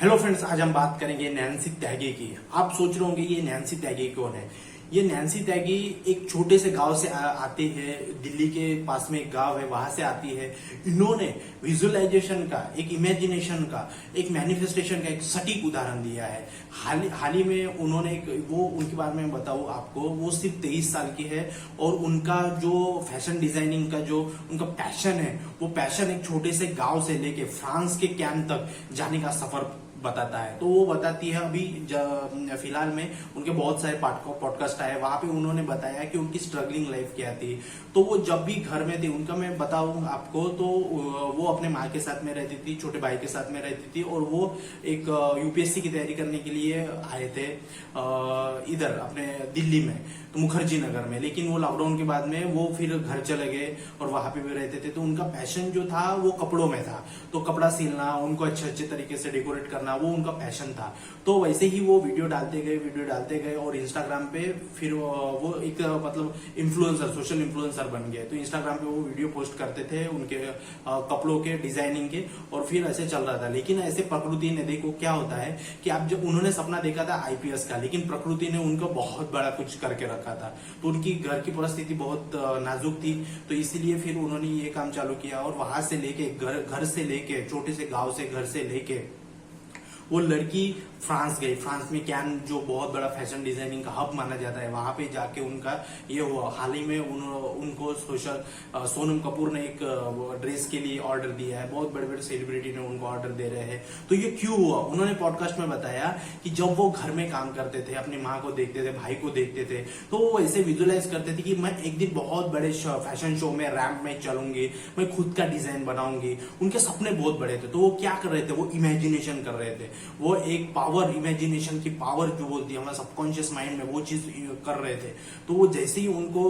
Hello friends, आज हम बात करेंगे नैन्सी त्यागी की। आप सोच रहे होंगे ये नैन्सी त्यागी कौन है। ये नैन्सी त्यागी एक छोटे से गांव से आती है। दिल्ली के पास में एक गांव है, वहां से आती है। इन्होंने विजुअलाइजेशन का, एक इमेजिनेशन का, एक मैनिफेस्टेशन का एक सटीक उदाहरण दिया है। हाल ही में उन्होंने वो उनके बारे में बताऊं आपको, वो सिर्फ 23 साल की है और उनका जो फैशन डिजाइनिंग का जो उनका पैशन है, वो पैशन एक छोटे से गांव से लेके फ्रांस के कैन तक जाने का सफर बताता है। तो वो बताती है, अभी फिलहाल में उनके बहुत सारे पॉडकास्ट आए, वहां पे उन्होंने बताया कि उनकी स्ट्रगलिंग लाइफ क्या थी। तो वो जब भी घर में थी, उनका मैं बताऊं आपको, तो वो अपने माँ के साथ में रहती थी, छोटे भाई के साथ में रहती थी और वो एक यूपीएससी की तैयारी करने के लिए आए थे इधर अपने दिल्ली में, तो मुखर्जी नगर में। लेकिन वो लॉकडाउन के बाद में वो फिर घर चले गए और वहां पे भी रहते थे। तो उनका पैशन जो था वो कपड़ों में था, तो कपड़ा सिलना, उनको अच्छे अच्छे तरीके से डेकोरेट करना, वो उनका पैशन था। तो वैसे ही वो वीडियो डालते गए और इंस्टाग्राम पे फिर वो एक मतलब इन्फ्लुएंसर, सोशल इन्फ्लुएंसर बन गए। तो इंस्टाग्राम पे वो वीडियो पोस्ट करते थे उनके कपड़ों के डिजाइनिंग के, और फिर ऐसे चल रहा था। लेकिन ऐसे प्रकृति ने, देखो क्या होता है कि आप जब उन्होंने सपना देखा था आईपीएस का, लेकिन प्रकृति ने उनको बहुत बड़ा कुछ करके रखा था। तो उनकी घर की परिस्थिति बहुत नाजुक थी, तो इसीलिए फिर उन्होंने ये काम चालू किया। और वहां से लेके घर से लेके, छोटे से गांव से, घर से लेके वो लड़की फ्रांस गई। फ्रांस में कैन जो बहुत बड़ा फैशन डिजाइनिंग का हब माना जाता है, वहां पे जाके उनका ये हुआ। हाल ही में उनको सोनम कपूर ने एक ड्रेस के लिए ऑर्डर दिया है। बहुत बड़े बड़े सेलिब्रिटी ने उनको ऑर्डर दे रहे हैं। तो ये क्यों हुआ, उन्होंने पॉडकास्ट में बताया कि जब वो घर में काम करते थे, अपनी माँ को देखते थे, भाई को देखते थे, तो वो ऐसे विजुअलाइज करते थे कि मैं एक दिन बहुत बड़े फैशन शो में, रैंप में चलूंगी, मैं खुद का डिजाइन बनाऊंगी। उनके सपने बहुत बड़े थे। तो वो क्या कर रहे थे, वो इमेजिनेशन कर रहे थे। वो एक पावर, इमेजिनेशन की पावर जो बोलती है हमारा सबकॉन्शियस माइंड में, वो चीज कर रहे थे। तो वो जैसे ही उनको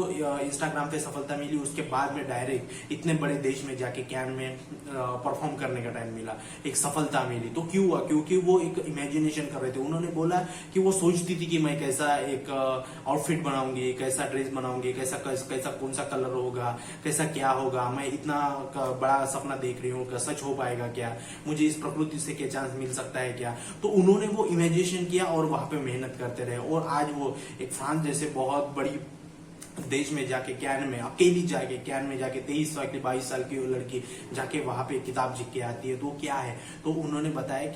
इंस्टाग्राम पे सफलता मिली, उसके बाद में डायरेक्ट इतने बड़े देश में जाके कैन में परफॉर्म करने का टाइम मिला, एक सफलता मिली। तो क्यों हुआ, क्योंकि वो एक इमेजिनेशन कर रहे थे। उन्होंने बोला कि वो सोचती थी कि मैं कैसा एक आउटफिट बनाऊंगी, कैसा ड्रेस बनाऊंगी, कैसा कौन सा कलर होगा, कैसा क्या होगा, मैं इतना बड़ा सपना देख रही हूँ, सच हो पाएगा क्या, मुझे इस प्रकृति से क्या चांस मिल सकता है क्या। तो उन्होंने वो इमेजिनेशन किया और वहां पे मेहनत करते रहे। और आज वो एक फ्रांस जैसे बहुत बड़ी देश में जाके, कैन में अकेली जाके, कैन में जाके 23 साल की, 22 साल की वो लड़की जाके वहां पे किताब जीत के आती है। तो क्या है, तो उन्होंने बताया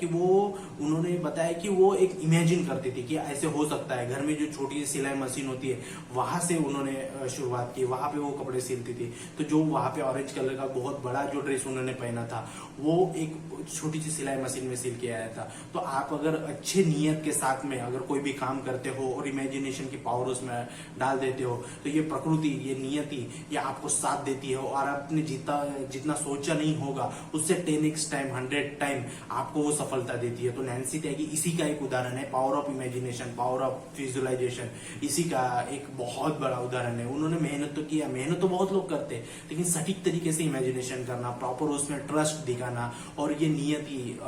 कि वो एक इमेजिन करती थी कि ऐसे हो सकता है। घर में जो छोटी सी सिलाई मशीन होती है, वहां से उन्होंने शुरुआत की, वहां पे वो कपड़े सिलती थी। तो जो वहां पे ऑरेंज कलर का बहुत बड़ा जो ड्रेस उन्होंने पहना था, वो एक छोटी सी सिलाई मशीन में सिल के आया था। तो आप अगर अच्छे नियत के साथ में अगर कोई भी काम करते हो और इमेजिनेशन की पावर उसमें डाल देते हो, तो ये प्रकृति, ये नियति, ये आपको साथ देती है। और आपने जितना सोचा नहीं होगा, उससे 10x टाइम, 100 टाइम आपको वो सफलता देती है। तो नैन्सी त्यागी इसी का एक उदाहरण है। Power of imagination, power of visualisation, इसी का एक बहुत बड़ा उदाहरण है। उन्होंने मेहनत तो किया, मेहनत तो बहुत लोग करते, लेकिन सटीक तरीके से इमेजिनेशन करना, प्रॉपर उसमें ट्रस्ट दिखाना, और ये नियति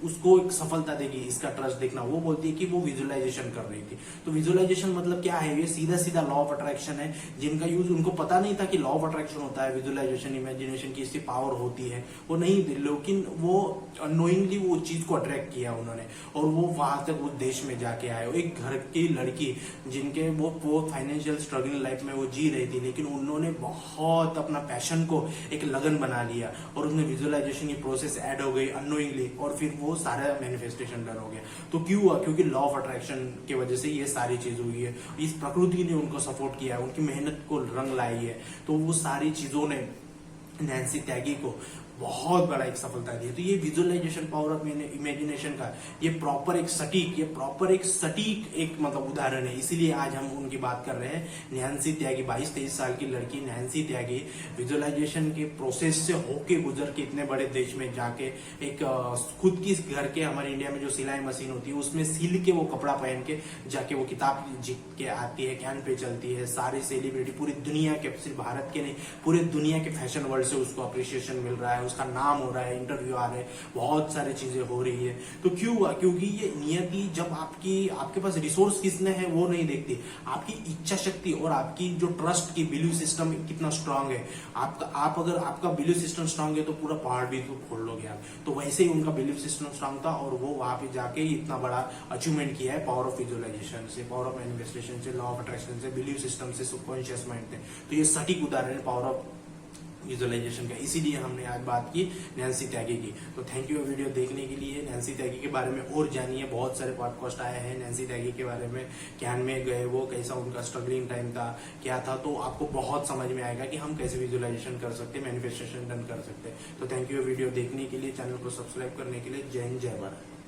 उसको एक सफलता देगी, इसका ट्रस्ट देखना। वो बोलती है कि वो विजुअलाइजेशन कर रही थी। तो विजुअलाइजेशन मतलब क्या है, ये सीधा सीधा लॉ ऑफ अट्रैक्शन है, जिनका यूज उनको पता नहीं था कि लॉ ऑफ अट्रैक्शन होता है, विजुअलाइजेशन, इमेजिनेशन की इसकी पावर होती है, वो नहीं थी। लेकिन वो अनोइंगली वो चीज को अट्रैक्ट किया उन्होंने, और वो वहां तक उस देश में जाके आए। एक घर की लड़की, जिनके वो फाइनेंशियल स्ट्रगलिंग लाइफ में वो जी रही थी, लेकिन उन्होंने बहुत अपना पैशन को एक लगन बना लिया, और उसमें विजुअलाइजेशन की प्रोसेस ऐड हो गई अनोइंगली, और फिर वो सारा मैनिफेस्टेशन डन हो गया। तो क्यों हुआ, क्योंकि लॉ ऑफ अट्रैक्शन की वजह से ये सारी चीज हुई है। इस प्रकृति ने उनको सपोर्ट किया है, उनकी मेहनत को रंग लाई है। तो वो सारी चीजों ने नैन्सी त्यागी को बहुत बड़ा एक सफलता दी है। तो ये विजुअलाइजेशन, पावर ऑफ इमेजिनेशन का ये प्रॉपर एक सटीक एक मतलब उदाहरण है। इसीलिए आज हम उनकी बात कर रहे हैं। नैन्सी त्यागी, 22-23 साल की लड़की नैन्सी त्यागी विजुअलाइजेशन के प्रोसेस से होके गुजर के इतने बड़े देश में जाके एक खुद की घर के, हमारे इंडिया में जो सिलाई मशीन होती है उसमें सिल के वो कपड़ा पहन के जाके वो किताब जीत के आती है, कैन पे चलती है। सारे सेलिब्रिटी पूरी दुनिया के, सिर्फ भारत के नहीं, पूरे दुनिया के फैशन वर्ल्ड से उसको अप्रिसिएशन मिल रहा है, उसका नाम हो रहा है, इंटरव्यू आ रहे हैं, बहुत सारी चीजें हो रही है। तो क्यों हुआ? क्योंकि ये नियति जब आपके पास रिसोर्स किसने है वो नहीं देखती, आपकी इच्छा शक्ति और आपकी जो ट्रस्ट की बिलीव सिस्टम कितना स्ट्रांग है। आप अगर आपका बिलीव सिस्टम स्ट्रांग है तो पूरा पहाड़ भी तो फोड़ लोगे आप। तो वैसे ही उनका बिलीव सिस्टम स्ट्रांग था और वो वहां पे जाके इतना बड़ा अचीवमेंट किया है पावर ऑफ विजुअलाइजेशन से, पावर ऑफ मैनिफेस्टेशन से, लॉ ऑफ अट्रैक्शन से, बिलीव सिस्टम से, सबकॉन्शियस माइंड से। तो ये सटीक उदाहरण है पावर ऑफ विजुअलाइजेशन का। इसीलिए हमने आज बात की नैन्सी टैगे की। तो थैंक यू वीडियो देखने के लिए। नैन्सी टैगे के बारे में और जानिए, बहुत सारे पॉडकास्ट आए हैं नैन्सी टैगे के बारे में, कैन में गए वो, कैसा उनका स्ट्रगलिंग टाइम था, क्या था। तो आपको बहुत समझ में आएगा कि हम कैसे विजुअलाइजेशन कर सकते हैं, मैनिफेस्टेशन डन कर सकते हैं। तो थैंक यू वीडियो देखने के लिए, चैनल को सब्सक्राइब करने के लिए। जय हिंद, जय भारत।